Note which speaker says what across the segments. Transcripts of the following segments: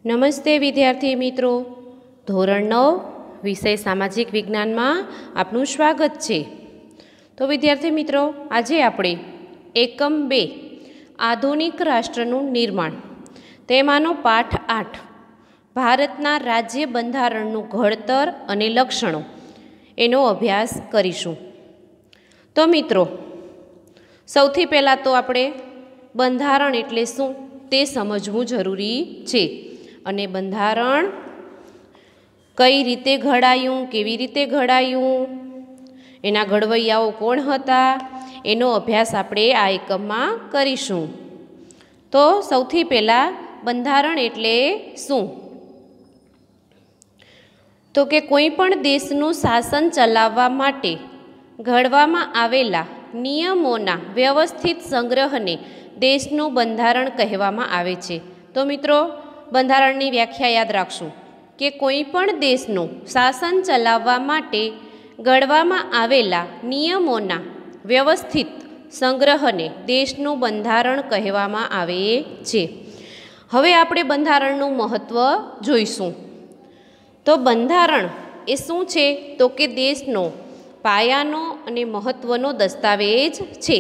Speaker 1: નમસ્તે વિદ્યાર્થી મિત્રો, ધોરણ 9 વિષય સામાજિક વિજ્ઞાનમાં આપનું સ્વાગત છે। તો વિદ્યાર્થી મિત્રો, આજે આપણે એકમ 2 આધુનિક રાષ્ટ્રનું નિર્માણ તેમાંનો પાઠ 8 ભારતના રાજ્ય બંધારણનું ઘડતર અને લક્ષણો એનો અભ્યાસ કરીશું। તો મિત્રો, સૌથી પહેલાં તો આપણે બંધારણ એટલે શું તે સમજવું જરૂરી છે અને બંધારણ કઈ રીતે ઘડાયું, કેવી રીતે ઘડાયું, એના ઘડવૈયાઓ કોણ હતા, એનો અભ્યાસ આપણે આ એકમમાં કરીશું। તો સૌથી પહેલાં બંધારણ એટલે શું? તો કે કોઈ પણ દેશનું શાસન ચલાવવા માટે ઘડવામાં આવેલા નિયમોના વ્યવસ્થિત સંગ્રહને દેશનું બંધારણ કહેવામાં આવે છે। તો મિત્રો, બંધારણની વ્યાખ્યા યાદ રાખશું કે કોઈ પણ દેશનું શાસન ચલાવવા માટે ઘડવામાં આવેલા નિયમોના વ્યવસ્થિત સંગ્રહને દેશનું બંધારણ કહેવામાં આવે છે। હવે આપણે બંધારણનું મહત્ત્વ જોઈશું। તો બંધારણ એ શું છે? તો કે દેશનો પાયાનો અને મહત્ત્વનો દસ્તાવેજ છે।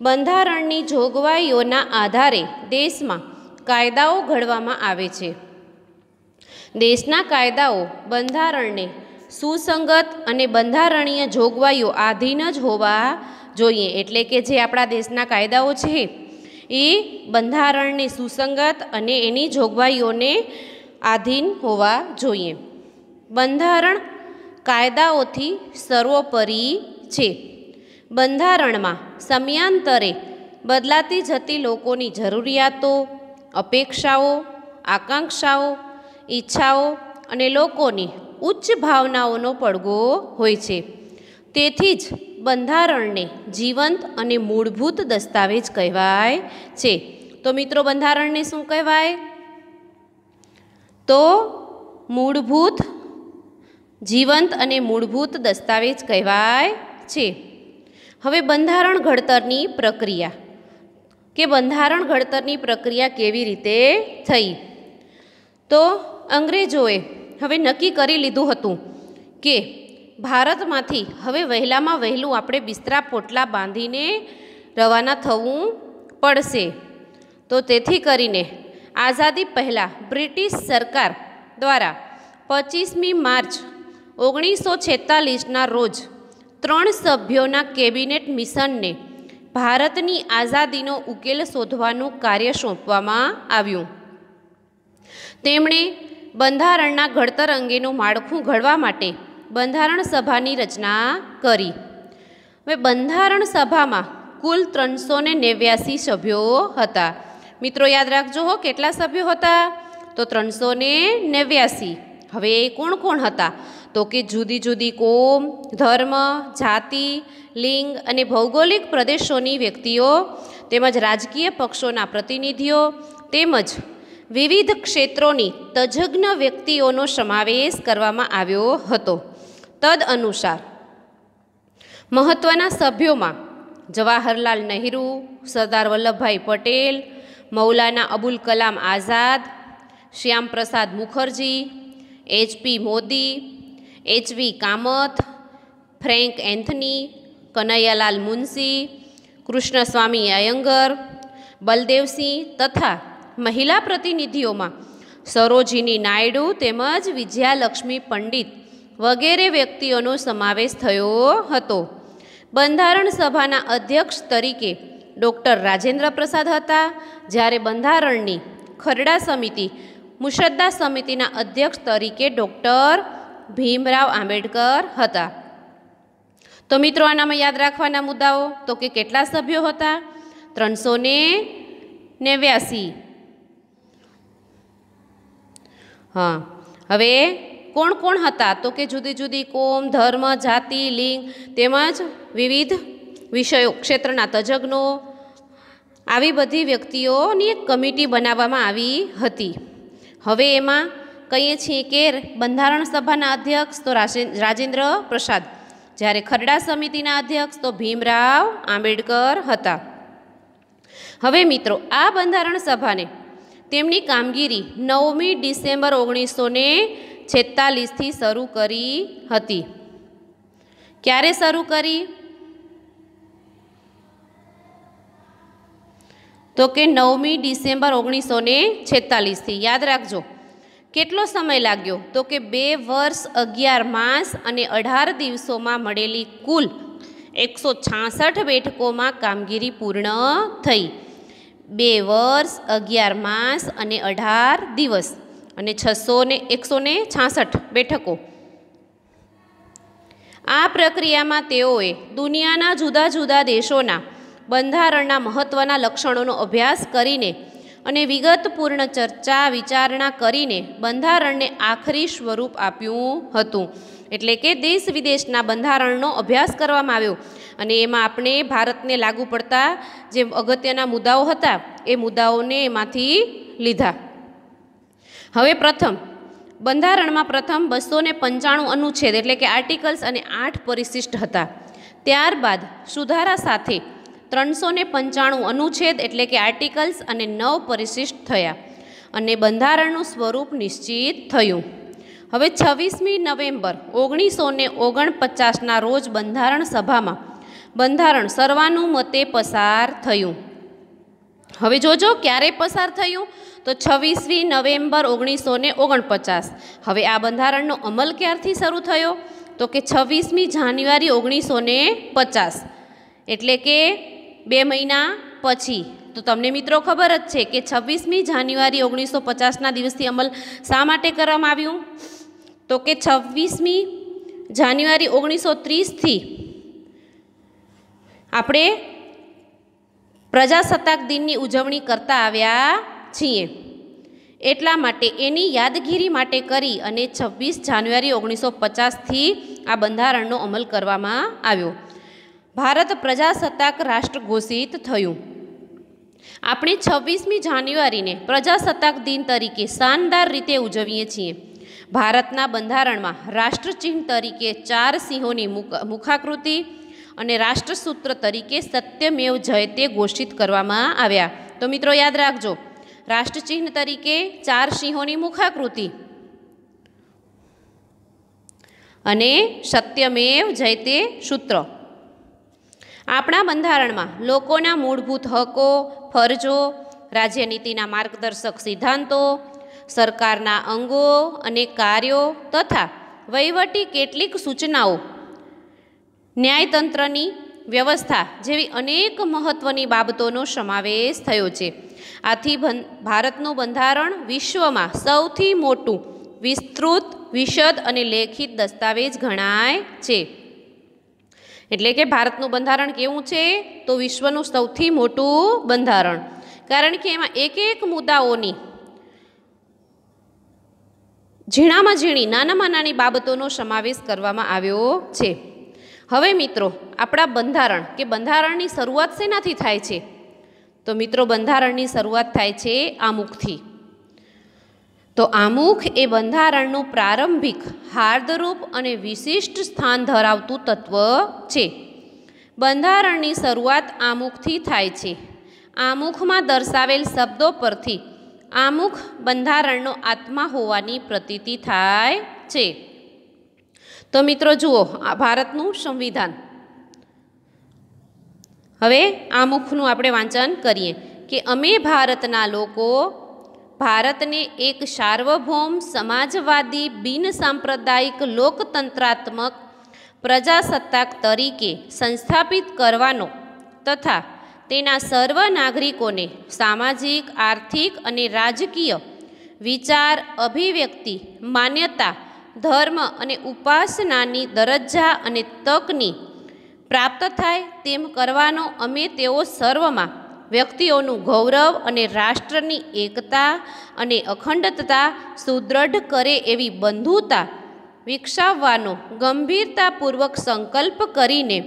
Speaker 1: બંધારણની જોગવાઈઓના આધારે દેશમાં કાયદાઓ ઘડવામાં આવે છે। દેશના કાયદાઓ બંધારણને સુસંગત અને બંધારણીય જોગવાઈઓ આધીન જ હોવા જોઈએ। એટલે કે જે આપણા દેશના કાયદાઓ છે એ બંધારણને સુસંગત અને એની જોગવાઈઓને આધીન હોવા જોઈએ। બંધારણ કાયદાઓથી સર્વોપરી છે। બંધારણમાં સમયાંતરે બદલાતી જતી લોકોની જરૂરિયાતો, અપેક્ષાઓ, આકાંક્ષાઓ, ઈચ્છાઓ અને લોકોની ઉચ્ચ ભાવનાઓનો પડઘો હોય છે। તેથી જ બંધારણને જીવંત અને મૂળભૂત દસ્તાવેજ કહેવાય છે। તો મિત્રો, બંધારણને શું કહેવાય? તો મૂળભૂત, જીવંત અને મૂળભૂત દસ્તાવેજ કહેવાય છે। હવે બંધારણ ઘડતરની પ્રક્રિયા કે બંધારણ ઘડતરની પ્રક્રિયા કેવી રીતે થઈ? તો અંગ્રેજોએ હવે નક્કી કરી લીધું હતું કે ભારતમાંથી હવે વહેલામાં વહેલું આપણે બિસ્તરા પોટલા બાંધીને રવાના થવું પડશે। તો તેથી કરીને આઝાદી પહેલાં બ્રિટિશ સરકાર દ્વારા 25મી માર્ચ 1946ના રોજ 3 સભ્યોના કેબિનેટ મિશનને ભારતની આઝાદીનો ઉકેલ શોધવાનું કાર્ય સોંપવામાં આવ્યું। તેમણે બંધારણના ઘડતર અંગેનું માળખું ઘડવા માટે બંધારણ સભાની રચના કરી। હવે બંધારણ સભામાં કુલ 389 સભ્યો હતા। મિત્રો યાદ રાખજો હો, કેટલા સભ્યો હતા? તો 389। હવે એ કોણ કોણ હતા? તો કે જુદી જુદી કોમ, ધર્મ, જાતિ, લિંગ અને ભૌગોલિક પ્રદેશોની વ્યક્તિઓ, તેમજ રાજકીય પક્ષોના પ્રતિનિધિઓ, તેમજ વિવિધ ક્ષેત્રોની તજજ્ઞ વ્યક્તિઓનો સમાવેશ કરવામાં આવ્યો હતો। તદ અનુસાર મહત્ત્વના સભ્યોમાં જવાહરલાલ નહેરુ, સરદાર વલ્લભભાઈ પટેલ, મૌલાના અબુલ કલામ આઝાદ, શ્યામ પ્રસાદ મુખર્જી, HP મોદી, HV કામથ, ફ્રેન્ક એન્થની, કનૈયાલાલ મુનશી, કૃષ્ણસ્વામી અયંગર, બલદેવસિંહ તથા મહિલા પ્રતિનિધિઓમાં સરોજિની નાયડુ તેમજ વિજયાલક્ષ્મી પંડિત વગેરે વ્યક્તિઓનો સમાવેશ થયો હતો। બંધારણ સભાના અધ્યક્ષ તરીકે ડૉક્ટર રાજેન્દ્ર પ્રસાદ હતા, જ્યારે બંધારણની ખરડા સમિતિ મુસદ્દા સમિતિના અધ્યક્ષ તરીકે ડૉક્ટર ભીમરાવ આંબેડકર હતા। તો મિત્રો, આનામાં યાદ રાખવાના મુદ્દાઓ તો કે કેટલા સભ્યો હતા? 389। હા, હવે કોણ કોણ હતા? તો કે જુદી જુદી કોમ, ધર્મ, જાતિ, લિંગ તેમજ વિવિધ વિષયો ક્ષેત્રના તજજ્ઞો, આવી બધી વ્યક્તિઓની એક કમિટી બનાવવામાં આવી હતી। હવે એમાં કહીએ છીએ કે બંધારણ સભાના અધ્યક્ષ તો રાજેન્દ્ર પ્રસાદ, જ્યારે ખરડા સમિતિના અધ્યક્ષ તો ભીમરાવ આંબેડકર હતા। હવે મિત્રો, આ બંધારણ સભાને તેમની કામગીરી 9મી ડિસેમ્બર 1946થી શરૂ કરી હતી. ક્યારે શરૂ કરી? તો કે 9મી ડિસેમ્બર 1946થી. યાદ રાખજો. કેટલો સમય લાગ્યો? તો કે 2 વર્ષ 11 માસ અને 18 દિવસોમાં મળેલી કુલ 166 બેઠકોમાં કામગીરી પૂર્ણ થઈ. 2 વર્ષ 11 માસ અને 18 દિવસ અને 166 બેઠકો. આ પ્રક્રિયામાં તેઓએ દુનિયાના જુદા જુદા દેશોના બંધારણના મહત્ત્વના લક્ષણોનો અભ્યાસ કરીને અને વિગતપૂર્ણ ચર્ચા વિચારણા કરીને બંધારણને આખરી સ્વરૂપ આપ્યું હતું. એટલે કે દેશ વિદેશના બંધારણનો અભ્યાસ કરવામાં આવ્યો અને એમાં આપણે ભારતને લાગુ પડતા જે અગત્યના મુદ્દાઓ હતા એ મુદ્દાઓને એમાંથી લીધા. હવે બંધારણમાં પ્રથમ 295 અનુચ્છેદ એટલે કે આર્ટિકલ્સ અને 8 પરિશિષ્ટ હતા. ત્યારબાદ સુધારા સાથે 395 અનુચ્છેદ એટલે કે આર્ટિકલ્સ અને 9 પરિશિષ્ટ થયા અને બંધારણનું સ્વરૂપ નિશ્ચિત થયું. હવે 26મી નવેમ્બર 1949ના રોજ બંધારણ સભામાં બંધારણ સર્વાનુમતે પસાર થયું. હવે જોજો ક્યારે પસાર થયું? તો 26મી નવેમ્બર 1949. હવે આ બંધારણનો અમલ ક્યારથી શરૂ થયો? તો કે 26મી જાન્યુઆરી 1950 એટલે કે 2 મહિના પછી. તો તમને મિત્રો ખબર જ છે કે 26મી જાન્યુઆરી 1950ના દિવસથી અમલ શા માટે કરવામાં આવ્યું? તો કે 26મી જાન્યુઆરી 1930થી આપણે પ્રજાસત્તાક દિનની ઉજવણી કરતા આવ્યા છીએ. એટલા માટે એની યાદગીરી માટે કરી અને 26 જાન્યુઆરી 1950થી આ બંધારણનો અમલ કરવામાં આવ્યો. ભારત પ્રજાસત્તાક રાષ્ટ્ર ઘોષિત થયું. આપણે 26મી જાન્યુઆરીને પ્રજાસત્તાક દિન તરીકે શાનદાર રીતે ઉજવીએ છીએ. ભારતના બંધારણમાં રાષ્ટ્રચિહ્ન તરીકે 4 સિંહોની મુખાકૃતિ અને રાષ્ટ્રસૂત્ર તરીકે સત્યમેવ જયતે ઘોષિત કરવામાં આવ્યા. તો મિત્રો યાદ રાખજો, રાષ્ટ્રચિહ્ન તરીકે 4 સિંહોની મુખાકૃતિ અને સત્યમેવ જયતે સૂત્ર. આપણા બંધારણમાં લોકોના મૂળભૂત હકો, ફરજો, રાજ્યનીતિના માર્ગદર્શક સિદ્ધાંતો, સરકારના અંગો અને કાર્યો તથા વહીવટી કેટલીક સૂચનાઓ, ન્યાયતંત્રની વ્યવસ્થા જેવી અનેક મહત્ત્વની બાબતોનો સમાવેશ થયો છે. આથી ભારતનું બંધારણ વિશ્વમાં સૌથી મોટું વિસ્તૃત, વિશદ અને લેખિત દસ્તાવેજ ગણાય છે. એટલે કે ભારતનું બંધારણ કેવું છે? તો વિશ્વનું સૌથી મોટું બંધારણ. કારણ કે એમાં એક મુદ્દાઓની ઝીણામાં ઝીણી, નાનામાં નાની બાબતોનો સમાવેશ કરવામાં આવ્યો છે. હવે મિત્રો આપણા બંધારણની શરૂઆત શેનાથી થાય છે? તો મિત્રો બંધારણની શરૂઆત થાય છે આમુખથી. તો આમુખ એ બંધારણનું પ્રારંભિક, હાર્દરૂપ અને વિશિષ્ટ સ્થાન ધરાવતું તત્વ છે. બંધારણની શરૂઆત આમુખથી થાય છે. આમુખમાં દર્શાવેલ શબ્દો પરથી આમુખ બંધારણનો આત્મા હોવાની પ્રતીતિ થાય છે. તો મિત્રો જુઓ આ ભારતનું સંવિધાન. હવે આમુખનું આપણે વાંચન કરીએ કે અમે ભારતના લોકો ભારતને એક સાર્વભૌમ, સમાજવાદી, બિનસાંપ્રદાયિક, લોકતંત્રાત્મક પ્રજાસત્તાક તરીકે સંસ્થાપિત કરવાનો તથા તેના સર્વ નાગરિકોને સામાજિક, આર્થિક અને રાજકીય વિચાર, અભિવ્યક્તિ, માન્યતા, ધર્મ અને ઉપાસનાની દરજ્જા અને તકની પ્રાપ્ત થાય તેમ કરવાનો અમે તેઓ સર્વમાં વ્યક્તિઓનું ગૌરવ અને રાષ્ટ્રની એકતા અને અખંડતા સુદૃઢ કરે એવી બંધુતા વિકસાવવાનો ગંભીરતાપૂર્વક સંકલ્પ કરીને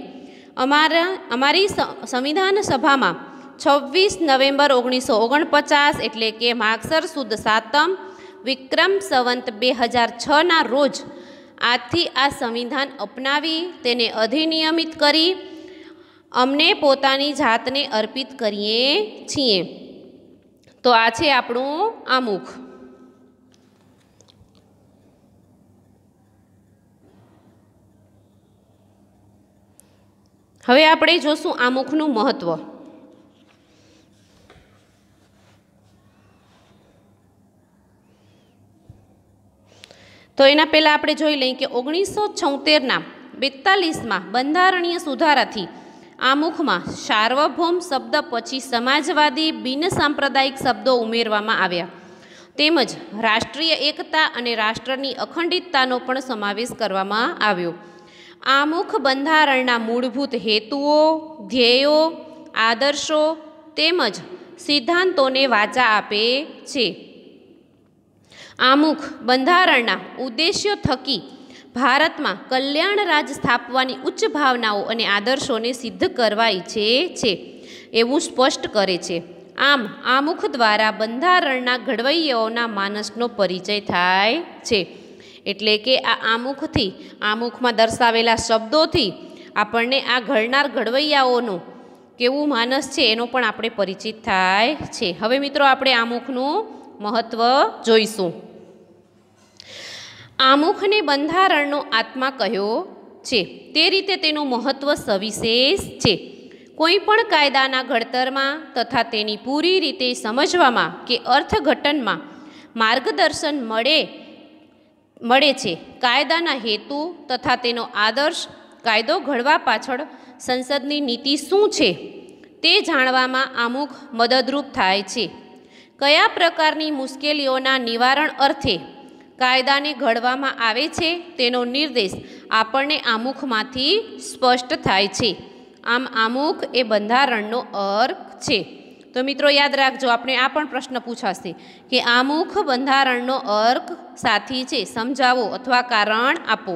Speaker 1: અમારી સંવિધાન સભામાં 26 નવેમ્બર 1949 એટલે કે માગસર સુદ 7મ વિક્રમ સંવત 2006ના રોજ આજથી આ સંવિધાન અપનાવી તેને અધિનિયમિત કરી અમને પોતાની જાતને અર્પિત કરીએ છીએ. તો તો આ છે આપણું આમુખ. હવે આપણે જોશું આમુખનું મહત્વ. તો એના પહેલાં આપણે જોઈ લઈએ કે 1976ના 42માં બંધારણીય સુધારાથી આમુખમાં સાર્વભૌમ શબ્દ પછી સમાજવાદી બિનસાંપ્રદાયિક શબ્દો ઉમેરવામાં આવ્યા, તેમજ રાષ્ટ્રીય એકતા અને રાષ્ટ્રની અખંડિતતાનો પણ સમાવેશ કરવામાં આવ્યો. આમુખ બંધારણના મૂળભૂત હેતુઓ, ધ્યેયો, આદર્શો તેમજ સિદ્ધાંતોને વાચા આપે છે. આમુખ બંધારણના ઉદ્દેશ્યો થકી ભારતમાં કલ્યાણ રાજ સ્થાપવાની ઉચ્ચ ભાવનાઓ અને આદર્શોને સિદ્ધ કરવા ઈચ્છે છે એવું સ્પષ્ટ કરે છે. આમ આમુખ દ્વારા બંધારણના ઘડવૈયાઓના માનસનો પરિચય થાય છે. એટલે કે આ આમુખથી, આમુખમાં દર્શાવેલા શબ્દોથી આપણને આ ઘડનાર ઘડવૈયાઓનું કેવું માનસ છે એનો પણ આપણે પરિચિત થાય છે. હવે મિત્રો આપણે આમુખનું મહત્ત્વ જોઈશું. આમુખને બંધારણનો આત્મા કહ્યો છે, તે રીતે તેનું મહત્ત્વ સવિશેષ છે. કોઈ પણ કાયદાના ઘડતરમાં તથા તેની પૂરી રીતે સમજવામાં કે અર્થઘટનમાં માર્ગદર્શન મળે છે. કાયદાના હેતુ તથા તેનો આદર્શ, કાયદો ઘડવા પાછળ સંસદની નીતિ શું છે તે જાણવામાં આમુખ મદદરૂપ થાય છે. કયા પ્રકારની મુશ્કેલીઓના નિવારણ અર્થે કાયદાને ઘડવામાં આવે છે તેનો નિર્દેશ આપણને આમુખમાંથી સ્પષ્ટ થાય છે. આમ આમુખ એ બંધારણનો અર્ક છે. તો મિત્રો યાદ રાખજો, આપણે આ પણ પ્રશ્ન પૂછાશે કે આમુખ બંધારણનો અર્ક સાથી છે, સમજાવો અથવા કારણ આપો.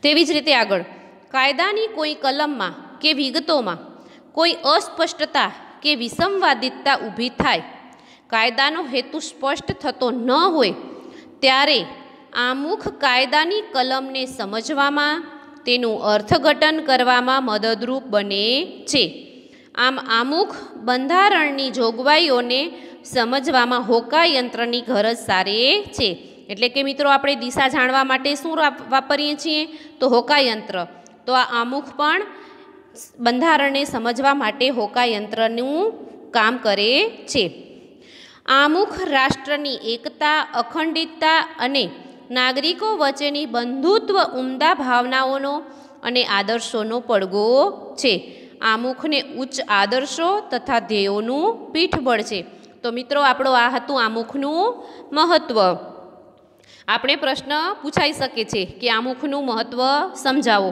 Speaker 1: તેવી જ રીતે આગળ, કાયદાની કોઈ કલમમાં કે વિગતોમાં કોઈ અસ્પષ્ટતા કે વિસંવાદિતતા ઊભી થાય, કાયદાનો હેતુ સ્પષ્ટ થતો ન હોય ત્યારે આમુખ કાયદાની કલમને સમજવામાં, તેનું અર્થઘટન કરવામાં મદદરૂપ બને છે. આમ આમુખ બંધારણની જોગવાઈઓને સમજવામાં હોકાયંત્રની ગરજ સારે છે. એટલે કે મિત્રો આપણે દિશા જાણવા માટે શું વાપરીએ છીએ? તો હોકાયંત્ર. તો આ આમુખ પણ બંધારણને સમજવા માટે હોકાયંત્રનું કામ કરે છે. આમુખ રાષ્ટ્રની એકતા, અખંડિતતા અને નાગરિકો વચ્ચેની બંધુત્વ ઉમદા ભાવનાઓનો અને આદર્શોનો પડઘો છે. આમુખને ઉચ્ચ આદર્શો તથા ધ્યેયોનું પીઠબળ છે. તો મિત્રો આપણો આ હતું આમુખનું મહત્ત્વ. આપણે પ્રશ્ન પૂછાઈ શકે છે કે આમુખનું મહત્ત્વ સમજાવો,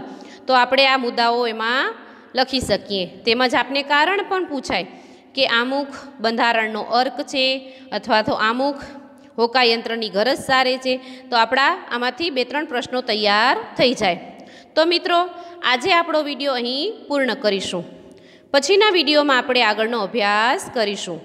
Speaker 1: તો આપણે આ મુદ્દાઓ એમાં લખી શકીએ. તેમજ આપને કારણ પણ પૂછાય કે આમુખ બંધારણનો અર્ક છે અથવા તો આમુખ હોકાયંત્રની ગરજ સારે છે, તો આપણા આમાંથી 2-3 પ્રશ્નો તૈયાર થઈ જાય. તો મિત્રો આજે આપણો વિડીયો અહીં પૂર્ણ કરીશું. પછીના વિડીયોમાં આપણે આગળનો અભ્યાસ કરીશું.